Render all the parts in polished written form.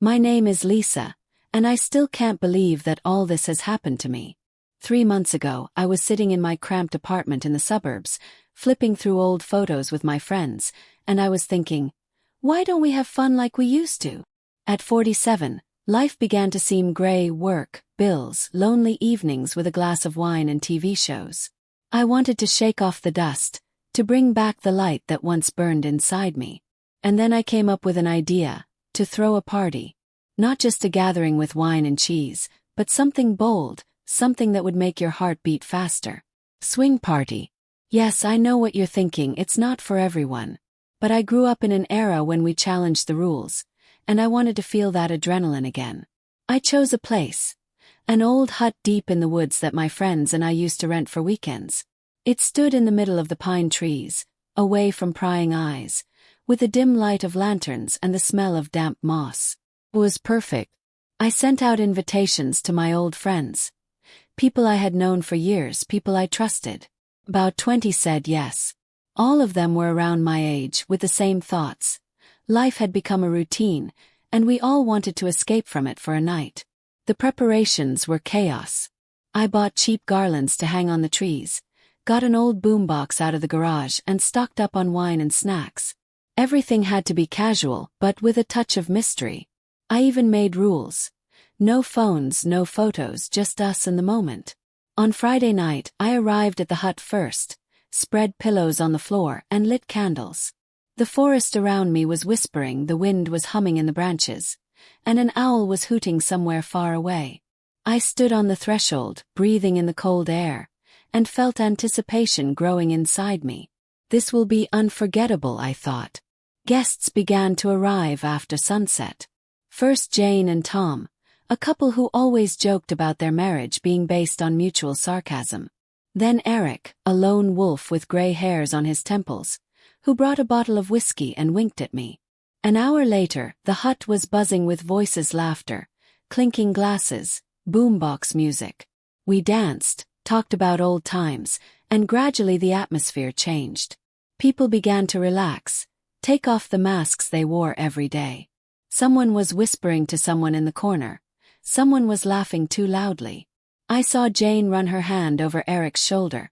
My name is Lisa, and I still can't believe that all this has happened to me. 3 months ago, I was sitting in my cramped apartment in the suburbs, flipping through old photos with my friends, and I was thinking, why don't we have fun like we used to? At 47, life began to seem gray: work, bills, lonely evenings with a glass of wine and TV shows. I wanted to shake off the dust, to bring back the light that once burned inside me. And then I came up with an idea: to throw a party. Not just a gathering with wine and cheese, but something bold, something that would make your heart beat faster. Swing party. Yes, I know what you're thinking, it's not for everyone. But I grew up in an era when we challenged the rules, and I wanted to feel that adrenaline again. I chose a place. An old hut deep in the woods that my friends and I used to rent for weekends. It stood in the middle of the pine trees, away from prying eyes, with the dim light of lanterns and the smell of damp moss. It was perfect. I sent out invitations to my old friends. People I had known for years, people I trusted. About 20 said yes. All of them were around my age, with the same thoughts. Life had become a routine, and we all wanted to escape from it for a night. The preparations were chaos. I bought cheap garlands to hang on the trees, got an old boombox out of the garage and stocked up on wine and snacks. Everything had to be casual, but with a touch of mystery. I even made rules. No phones, no photos, just us and the moment. On Friday night, I arrived at the hut first, spread pillows on the floor, and lit candles. The forest around me was whispering, the wind was humming in the branches, and an owl was hooting somewhere far away. I stood on the threshold, breathing in the cold air, and felt anticipation growing inside me. This will be unforgettable, I thought. Guests began to arrive after sunset. First Jane and Tom, a couple who always joked about their marriage being based on mutual sarcasm. Then Eric, a lone wolf with gray hairs on his temples, who brought a bottle of whiskey and winked at me. An hour later, the hut was buzzing with voices, laughter, clinking glasses, boombox music. We danced, talked about old times, and gradually the atmosphere changed. People began to relax, take off the masks they wore every day. Someone was whispering to someone in the corner. Someone was laughing too loudly. I saw Jane run her hand over Eric's shoulder,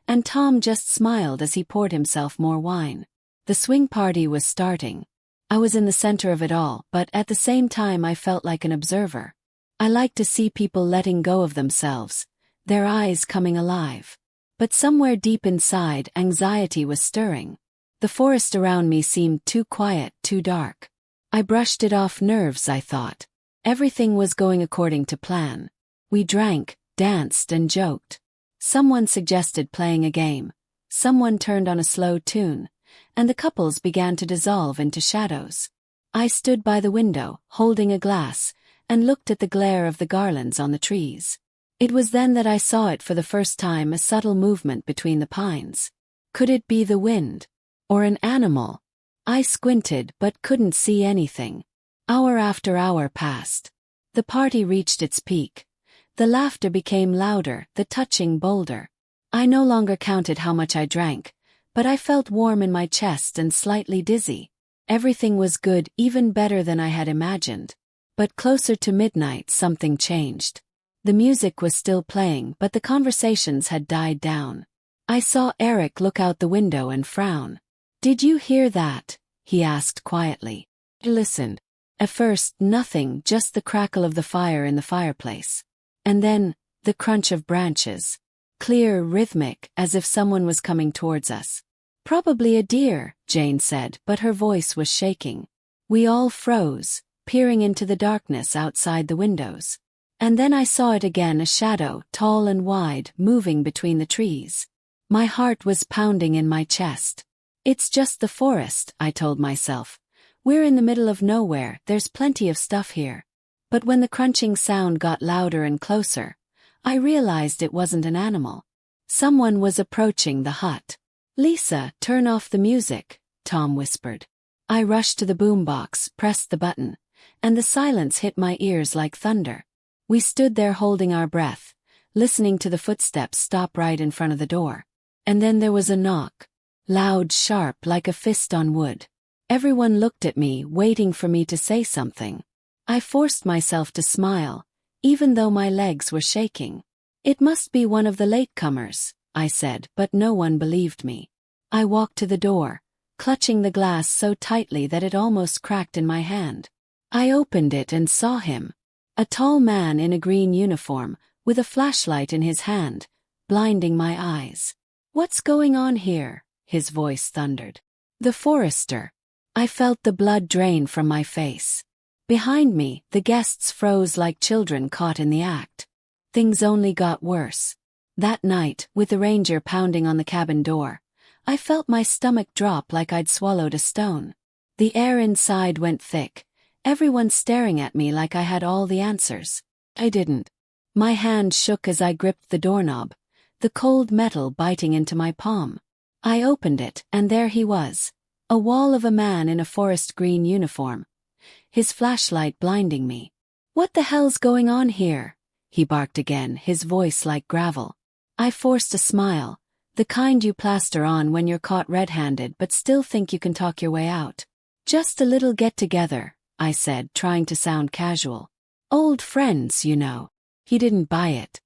and Tom just smiled as he poured himself more wine. The swing party was starting. I was in the center of it all, but at the same time I felt like an observer. I liked to see people letting go of themselves, their eyes coming alive. But somewhere deep inside, anxiety was stirring. The forest around me seemed too quiet, too dark. I brushed it off. Nerves, I thought. Everything was going according to plan. We drank, danced, and joked. Someone suggested playing a game. Someone turned on a slow tune, and the couples began to dissolve into shadows. I stood by the window, holding a glass, and looked at the glare of the garlands on the trees. It was then that I saw it for the first time, a subtle movement between the pines. Could it be the wind? Or an animal? I squinted but couldn't see anything. Hour after hour passed. The party reached its peak. The laughter became louder, the touching bolder. I no longer counted how much I drank, but I felt warm in my chest and slightly dizzy. Everything was good, even better than I had imagined. But closer to midnight, something changed. The music was still playing, but the conversations had died down. I saw Eric look out the window and frown. "Did you hear that?" he asked quietly. I listened. At first, nothing, just the crackle of the fire in the fireplace. And then, the crunch of branches. Clear, rhythmic, as if someone was coming towards us. "Probably a deer," Jane said, but her voice was shaking. We all froze, peering into the darkness outside the windows. And then I saw it again, a shadow, tall and wide, moving between the trees. My heart was pounding in my chest. "It's just the forest," I told myself. "We're in the middle of nowhere, there's plenty of stuff here." But when the crunching sound got louder and closer, I realized it wasn't an animal. Someone was approaching the hut. "Lisa, turn off the music," Tom whispered. I rushed to the boombox, pressed the button, and the silence hit my ears like thunder. We stood there holding our breath, listening to the footsteps stop right in front of the door. And then there was a knock. Loud, sharp, like a fist on wood. Everyone looked at me, waiting for me to say something. I forced myself to smile, even though my legs were shaking. "It must be one of the latecomers," I said, but no one believed me. I walked to the door, clutching the glass so tightly that it almost cracked in my hand. I opened it and saw him. A tall man in a green uniform, with a flashlight in his hand, blinding my eyes. "What's going on here?" his voice thundered. "The forester." I felt the blood drain from my face. Behind me, the guests froze like children caught in the act. Things only got worse. That night, with the ranger pounding on the cabin door, I felt my stomach drop like I'd swallowed a stone. The air inside went thick, everyone staring at me like I had all the answers. I didn't. My hand shook as I gripped the doorknob, the cold metal biting into my palm. I opened it, and there he was, a wall of a man in a forest green uniform, his flashlight blinding me. "What the hell's going on here?" he barked again, his voice like gravel. I forced a smile, the kind you plaster on when you're caught red-handed but still think you can talk your way out. "Just a little get-together," I said, trying to sound casual. "Old friends, you know." He didn't buy it.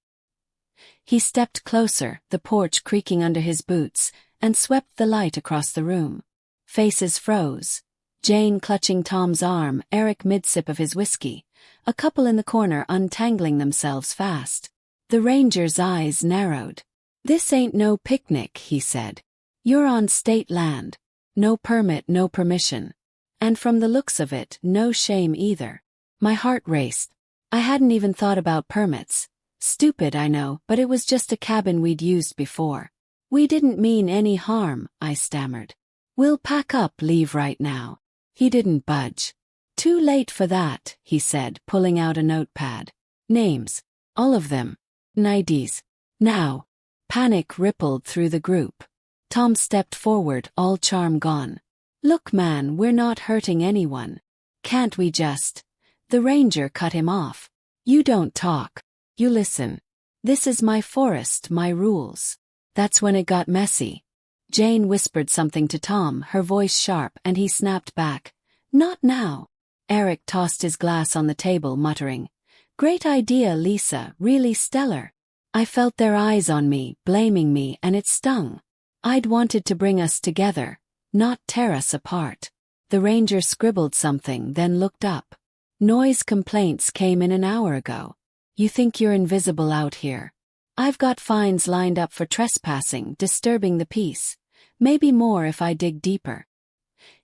He stepped closer, the porch creaking under his boots, and swept the light across the room. Faces froze. Jane clutching Tom's arm, Eric mid-sip of his whiskey, a couple in the corner untangling themselves fast. The ranger's eyes narrowed. "This ain't no picnic," he said. "You're on state land. No permit, no permission. And from the looks of it, no shame either." My heart raced. I hadn't even thought about permits. Stupid, I know, but it was just a cabin we'd used before. "We didn't mean any harm," I stammered. "We'll pack up, leave right now." He didn't budge. "Too late for that," he said, pulling out a notepad. "Names. All of them. IDs. Now." Panic rippled through the group. Tom stepped forward, all charm gone. "Look man, we're not hurting anyone. Can't we just—" The ranger cut him off. "You don't talk. You listen. This is my forest, my rules." That's when it got messy. Jane whispered something to Tom, her voice sharp, and he snapped back. "Not now." Eric tossed his glass on the table, muttering, "Great idea, Lisa, really stellar." I felt their eyes on me, blaming me, and it stung. I'd wanted to bring us together, not tear us apart. The ranger scribbled something, then looked up. "Noise complaints came in an hour ago. You think you're invisible out here? I've got fines lined up for trespassing, disturbing the peace. Maybe more if I dig deeper."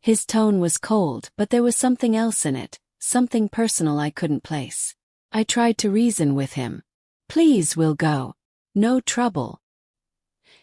His tone was cold, but there was something else in it, something personal I couldn't place. I tried to reason with him. "Please, we'll go. No trouble."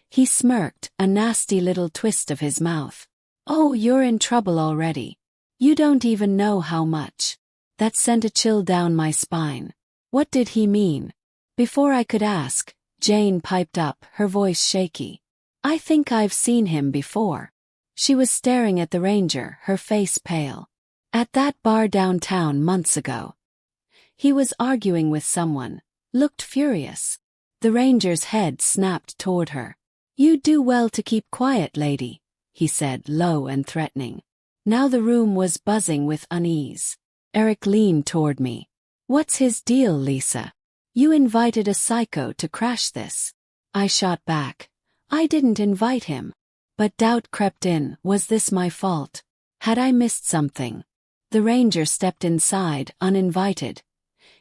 He smirked, a nasty little twist of his mouth. "Oh, you're in trouble already. You don't even know how much." That sent a chill down my spine. What did he mean? Before I could ask, Jane piped up, her voice shaky. "I think I've seen him before." She was staring at the ranger, her face pale. "At that bar downtown months ago. He was arguing with someone. Looked furious." The ranger's head snapped toward her. "You do well to keep quiet, lady," he said, low and threatening. Now the room was buzzing with unease. Eric leaned toward me. "What's his deal, Lisa? You invited a psycho to crash this." I shot back. "I didn't invite him." But doubt crept in. Was this my fault? Had I missed something? The ranger stepped inside, uninvited,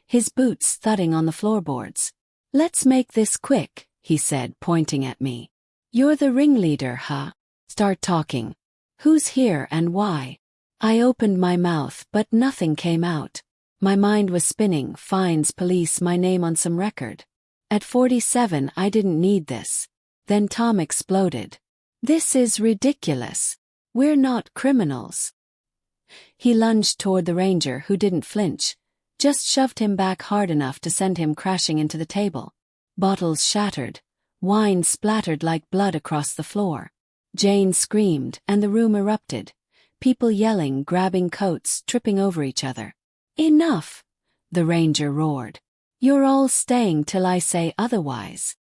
his boots thudding on the floorboards. "Let's make this quick," he said, pointing at me. "You're the ringleader, huh? Start talking. Who's here and why?" I opened my mouth, but nothing came out. My mind was spinning, fines, police, my name on some record. At 47, I didn't need this. Then Tom exploded. "This is ridiculous. We're not criminals." He lunged toward the ranger, who didn't flinch, just shoved him back hard enough to send him crashing into the table. Bottles shattered. Wine splattered like blood across the floor. Jane screamed, and the room erupted. People yelling, grabbing coats, tripping over each other. "Enough!" the ranger roared. "You're all staying till I say otherwise."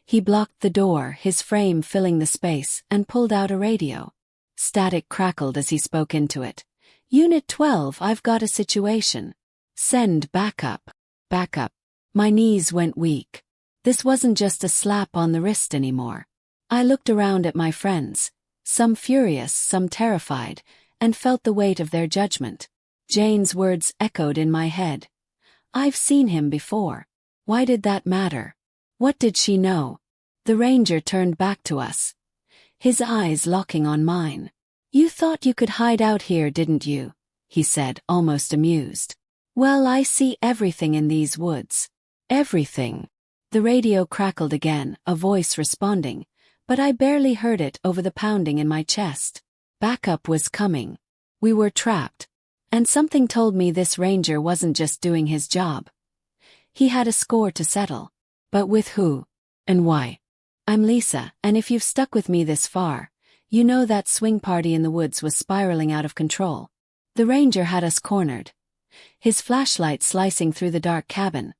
He blocked the door, his frame filling the space, and pulled out a radio. Static crackled as he spoke into it. Unit 12, I've got a situation. Send backup. Backup. My knees went weak. This wasn't just a slap on the wrist anymore. I looked around at my friends, some furious, some terrified, and felt the weight of their judgment. Jane's words echoed in my head. I've seen him before. Why did that matter? What did she know? The ranger turned back to us, his eyes locking on mine. You thought you could hide out here, didn't you? He said, almost amused. Well, I see everything in these woods. Everything. The radio crackled again, a voice responding, but I barely heard it over the pounding in my chest. Backup was coming. We were trapped. And something told me this ranger wasn't just doing his job. He had a score to settle. But with who? And why? I'm Lisa, and if you've stuck with me this far, you know that swing party in the woods was spiraling out of control. The ranger had us cornered. His flashlight slicing through the dark cabin,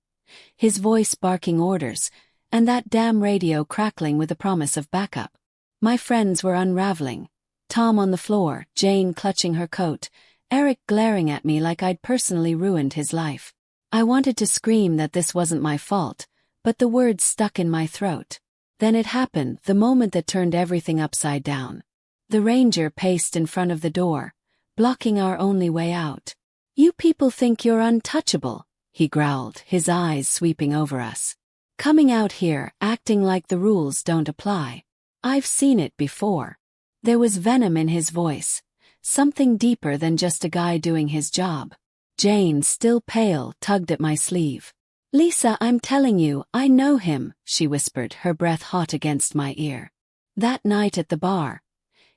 his voice barking orders, and that damn radio crackling with the promise of backup. My friends were unraveling. Tom on the floor, Jane clutching her coat, Eric glaring at me like I'd personally ruined his life. I wanted to scream that this wasn't my fault, but the words stuck in my throat. Then it happened, the moment that turned everything upside down. The ranger paced in front of the door, blocking our only way out. You people think you're untouchable, he growled, his eyes sweeping over us. Coming out here, acting like the rules don't apply. I've seen it before. There was venom in his voice, something deeper than just a guy doing his job. Jane, still pale, tugged at my sleeve. Lisa, I'm telling you, I know him, she whispered, her breath hot against my ear. That night at the bar,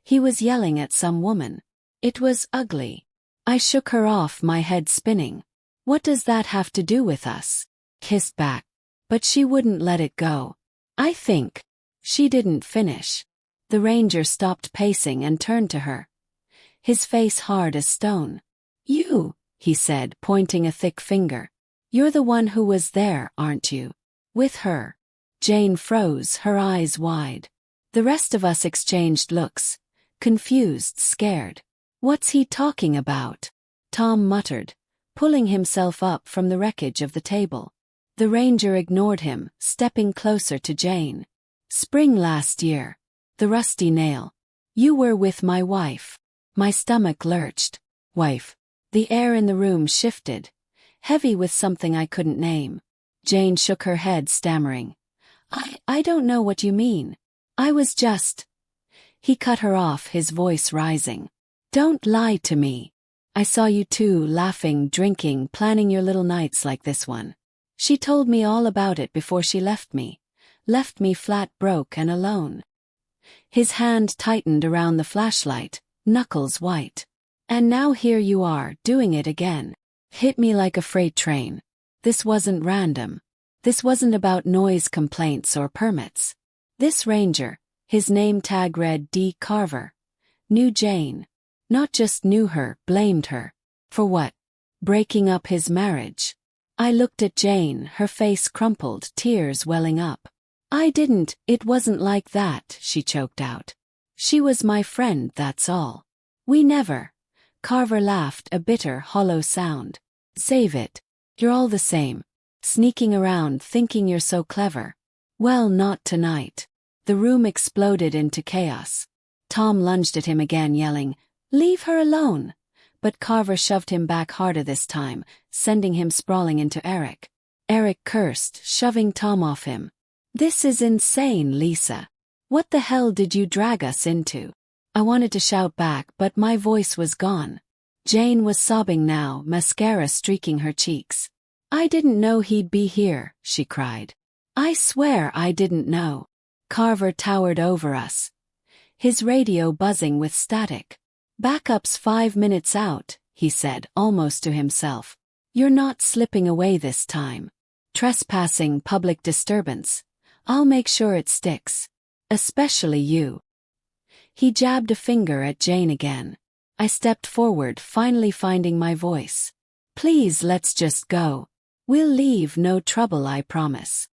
he was yelling at some woman. It was ugly. I shook her off, my head spinning. What does that have to do with us? Kissed back. But she wouldn't let it go. I think. She didn't finish. The ranger stopped pacing and turned to her, his face hard as stone. You, he said, pointing a thick finger. You're the one who was there, aren't you? With her. Jane froze, her eyes wide. The rest of us exchanged looks, confused, scared. What's he talking about? Tom muttered, pulling himself up from the wreckage of the table. The ranger ignored him, stepping closer to Jane. Spring last year. The rusty nail. You were with my wife. My stomach lurched. Wife. The air in the room shifted, heavy with something I couldn't name. Jane shook her head, stammering. I don't know what you mean. I was just... He cut her off, his voice rising. Don't lie to me. I saw you two laughing, drinking, planning your little nights like this one. She told me all about it before she left me flat, broke and alone. His hand tightened around the flashlight, knuckles white. And now here you are, doing it again. Hit me like a freight train. This wasn't random. This wasn't about noise complaints or permits. This ranger, his name tag read D. Carver, knew Jane. Not just knew her, blamed her. For what? Breaking up his marriage. I looked at Jane, her face crumpled, tears welling up. It wasn't like that, she choked out. She was my friend, that's all. We never. Carver laughed, a bitter, hollow sound. Save it. You're all the same. Sneaking around, thinking you're so clever. Well, not tonight. The room exploded into chaos. Tom lunged at him again, yelling, "Leave her alone!" But Carver shoved him back harder this time, sending him sprawling into Eric. Eric cursed, shoving Tom off him. "This is insane, Lisa. What the hell did you drag us into?" I wanted to shout back, but my voice was gone. Jane was sobbing now, mascara streaking her cheeks. "I didn't know he'd be here," she cried. "I swear I didn't know." Carver towered over us, his radio buzzing with static. "Backup's 5 minutes out," he said, almost to himself. "You're not slipping away this time. Trespassing, public disturbance. I'll make sure it sticks. Especially you." He jabbed a finger at Jane again. I stepped forward, finally finding my voice. "Please, let's just go. We'll leave, no trouble, I promise."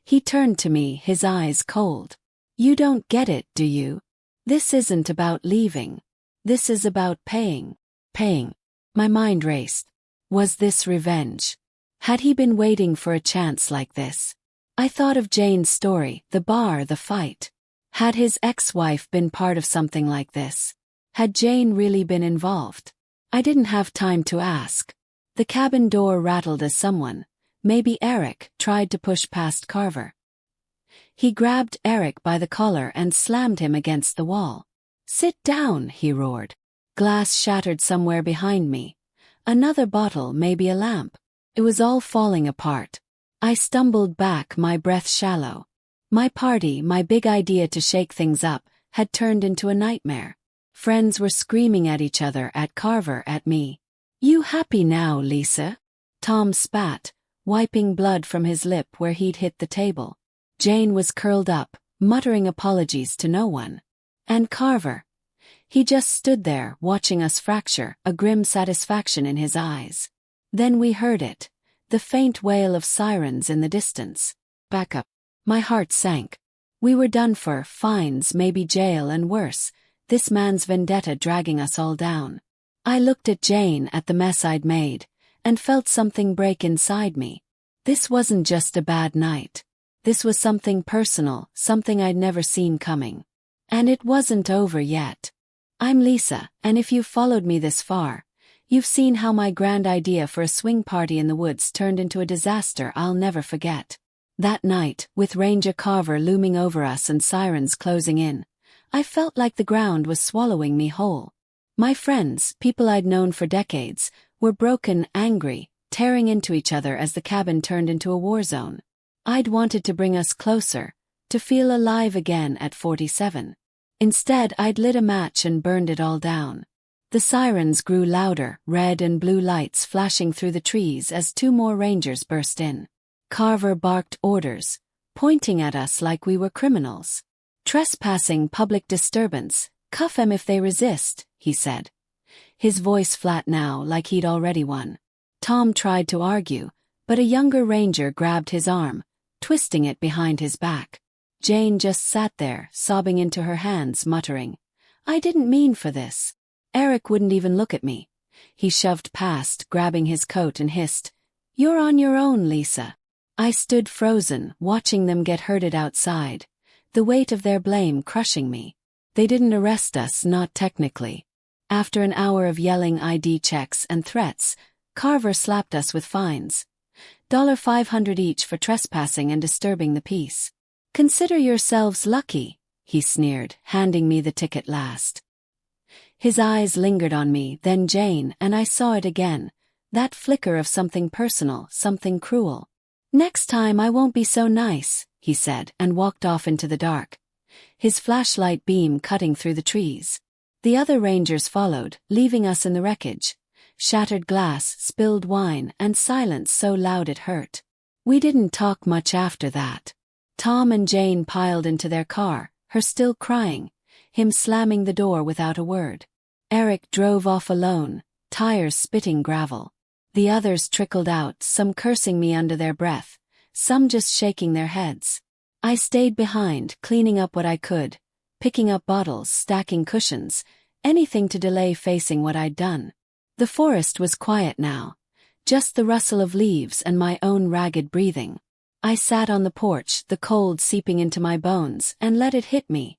He turned to me, his eyes cold. "You don't get it, do you? This isn't about leaving. This is about paying." Paying. My mind raced. Was this revenge? Had he been waiting for a chance like this? I thought of Jane's story, the bar, the fight. Had his ex-wife been part of something like this? Had Jane really been involved? I didn't have time to ask. The cabin door rattled as someone, maybe Eric, tried to push past Carver. He grabbed Eric by the collar and slammed him against the wall. "Sit down," he roared. Glass shattered somewhere behind me. Another bottle, maybe a lamp. It was all falling apart. I stumbled back, my breath shallow. My party, my big idea to shake things up, had turned into a nightmare. Friends were screaming at each other, at Carver, at me. "You happy now, Lisa?" Tom spat, wiping blood from his lip where he'd hit the table. Jane was curled up, muttering apologies to no one. And Carver. He just stood there, watching us fracture, a grim satisfaction in his eyes. Then we heard it. The faint wail of sirens in the distance. Back up. My heart sank. We were done for, fines, maybe jail, and worse. This man's vendetta dragging us all down. I looked at Jane, at the mess I'd made, and felt something break inside me. This wasn't just a bad night. This was something personal, something I'd never seen coming. And it wasn't over yet. I'm Lisa, and if you've followed me this far, you've seen how my grand idea for a swing party in the woods turned into a disaster I'll never forget. That night, with Ranger Carver looming over us and sirens closing in, I felt like the ground was swallowing me whole. My friends, people I'd known for decades, were broken, angry, tearing into each other as the cabin turned into a war zone. I'd wanted to bring us closer, to feel alive again at 47. Instead, I'd lit a match and burned it all down. The sirens grew louder, red and blue lights flashing through the trees as two more rangers burst in. Carver barked orders, pointing at us like we were criminals. "Trespassing, public disturbance, cuff 'em if they resist," he said. His voice flat now, like he'd already won. Tom tried to argue, but a younger ranger grabbed his arm, twisting it behind his back. Jane just sat there, sobbing into her hands, muttering, "I didn't mean for this." Eric wouldn't even look at me. He shoved past, grabbing his coat, and hissed, "You're on your own, Lisa." I stood frozen, watching them get herded outside, the weight of their blame crushing me. They didn't arrest us, not technically. After an hour of yelling ID checks and threats, Carver slapped us with fines. $500 each for trespassing and disturbing the peace. "Consider yourselves lucky," he sneered, handing me the ticket last. His eyes lingered on me, then Jane, and I saw it again, that flicker of something personal, something cruel. "Next time I won't be so nice," he said, and walked off into the dark, his flashlight beam cutting through the trees. The other rangers followed, leaving us in the wreckage. Shattered glass, spilled wine, and silence so loud it hurt. We didn't talk much after that. Tom and Jane piled into their car, her still crying, him slamming the door without a word. Eric drove off alone, tires spitting gravel. The others trickled out, some cursing me under their breath, some just shaking their heads. I stayed behind, cleaning up what I could, picking up bottles, stacking cushions, anything to delay facing what I'd done. The forest was quiet now, just the rustle of leaves and my own ragged breathing. I sat on the porch, the cold seeping into my bones, and let it hit me.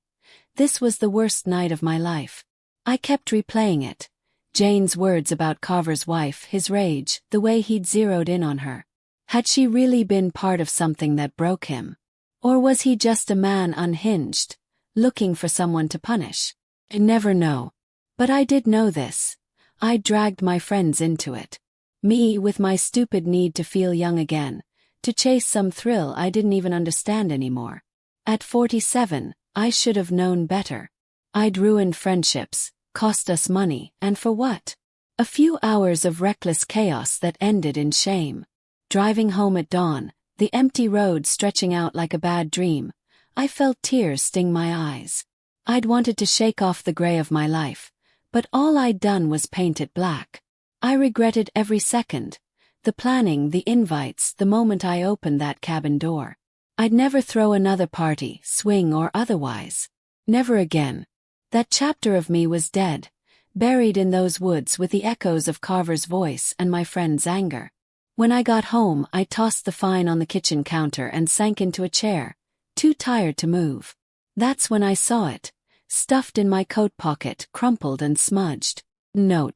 This was the worst night of my life. I kept replaying it. Jane's words about Carver's wife, his rage, the way he'd zeroed in on her. Had she really been part of something that broke him? Or was he just a man unhinged, looking for someone to punish? I never know. But I did know this. I dragged my friends into it. Me, with my stupid need to feel young again, to chase some thrill I didn't even understand anymore. At 47, I should have known better. I'd ruined friendships, cost us money, and for what? A few hours of reckless chaos that ended in shame. Driving home at dawn, the empty road stretching out like a bad dream, I felt tears sting my eyes. I'd wanted to shake off the gray of my life, but all I'd done was paint it black. I regretted every second. The planning, the invites, the moment I opened that cabin door. I'd never throw another party, swing or otherwise. Never again. That chapter of me was dead, buried in those woods with the echoes of Carver's voice and my friend's anger. When I got home, I tossed the fine on the kitchen counter and sank into a chair, too tired to move. That's when I saw it, stuffed in my coat pocket, crumpled and smudged. Note.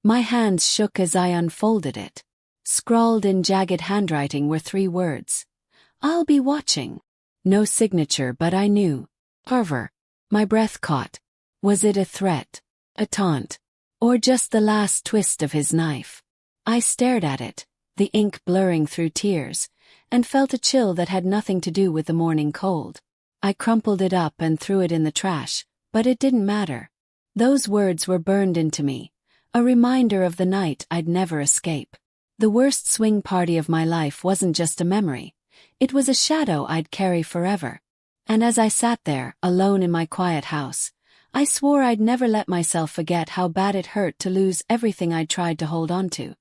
My hands shook as I unfolded it. Scrawled in jagged handwriting were 3 words. I'll be watching. No signature, but I knew. Carver. My breath caught. Was it a threat? A taunt? Or just the last twist of his knife? I stared at it, the ink blurring through tears, and felt a chill that had nothing to do with the morning cold. I crumpled it up and threw it in the trash, but it didn't matter. Those words were burned into me, a reminder of the night I'd never escape. The worst swing party of my life wasn't just a memory, it was a shadow I'd carry forever. And as I sat there, alone in my quiet house, I swore I'd never let myself forget how bad it hurt to lose everything I'd tried to hold on to.